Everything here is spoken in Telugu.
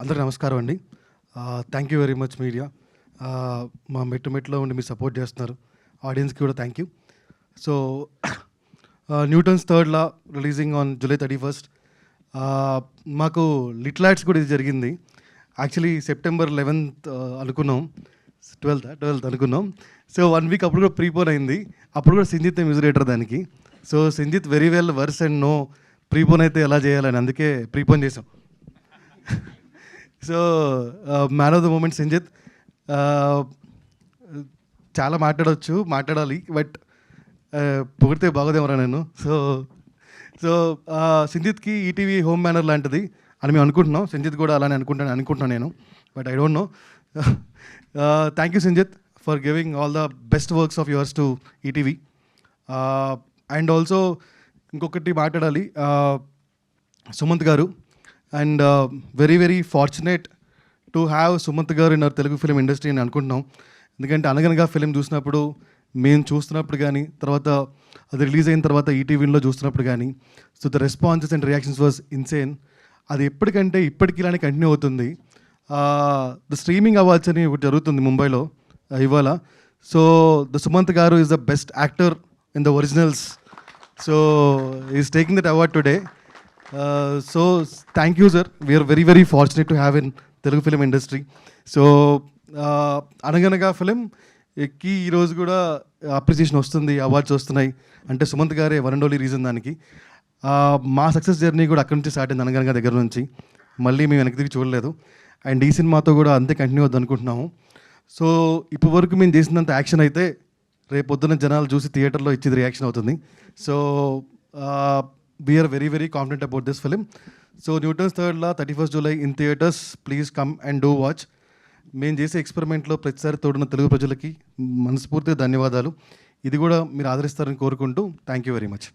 అందరికీ నమస్కారం అండి. Thank you very much media. మా మెట్టులో ఉండి మీరు సపోర్ట్ చేస్తున్నారు. ఆడియన్స్కి కూడా thank you. So Newton's third law releasing on July 31st. మాకు లిటిల్ ఆర్ట్స్ కూడా ఇది జరిగింది. యాక్చువల్లీ September 11th అనుకున్నాం, 12th అనుకున్నాం. సో 1 వీక్ అప్పుడు కూడా ప్రీపోన్ అయింది. అప్పుడు కూడా సింజిత్ మ్యూజిక్ డైరెక్టర్ దానికి. So Sinjith very well verse and no prepone అయితే ఎలా చేయాలని అందుకే ప్రీపోన్ చేసాం. So man of the moment Sinjith. చాలా మాట్లాడాలి, బట్ పొగిడితే బాగోదేమరా నేను. సో సింజిత్కి ఈటీవీ హోమ్ మేనర్ లాంటిది అని మేము అనుకుంటున్నాం. సింజిత్ కూడా అలానే అనుకుంటున్నాను నేను, but I don't know. Thank you Sinjith for giving all the best works of yours to ETV. And also ఇంకొకటి మాట్లాడాలి, సుమంత్ గారు. And very very fortunate to have Sumanth garu in our Telugu film industry అని అనుకుంటున్నాం. ఎందుకంటే అనగనగా ఫిలిం చూసినప్పుడు, మేము చూస్తున్నప్పుడు కానీ, తర్వాత అది రిలీజ్ అయిన తర్వాత ఈటీవీలో చూస్తున్నప్పుడు కానీ, so the responses and reactions was insane. అది ఎప్పటికంటే ఇప్పటికి ఇలానే కంటిన్యూ అవుతుంది. ద స్ట్రీమింగ్ అవార్డ్స్ అని ఒకటి జరుగుతుంది ముంబైలో ఇవాళ. సో ద సుమంత్ గారు is the best actor in the originals. So is taking that award today. So thank you sir. We are very very fortunate to have in Telugu film industry. So Anaganaga film ఎక్కి ఈరోజు కూడా అప్రిసియేషన్ వస్తుంది, అవార్డ్స్ వస్తున్నాయి అంటే సుమంత్ గారే వన్ అండ్ ఓన్లీ రీజన్ దానికి. మా సక్సెస్ జర్నీ కూడా అక్కడి నుంచి స్టార్ట్ అయింది, అనగనగా దగ్గర నుంచి. మళ్ళీ మేము వెనక్కి తిరిగి చూడలేదు. అండ్ ఈ సినిమాతో కూడా అంతే కంటిన్యూ అవుద్ది అనుకుంటున్నాము. సో ఇప్పటి వరకు మేము చేసినంత యాక్షన్ అయితే రేపు పొద్దున్న జనాలు చూసి థియేటర్లో ఇచ్చేది రియాక్షన్ అవుతుంది. So we are very very confident about this film. So Newton's third law 31st July in theatres. Please come and do watch. మేము చేసే ఎక్స్పెరిమెంట్లో ప్రతిసారి తోడున్న తెలుగు ప్రజలకి మనస్ఫూర్తిగా ధన్యవాదాలు. ఇది కూడా మీరు ఆదరిస్తారని కోరుకుంటూ థ్యాంక్ యూ వెరీ మచ్.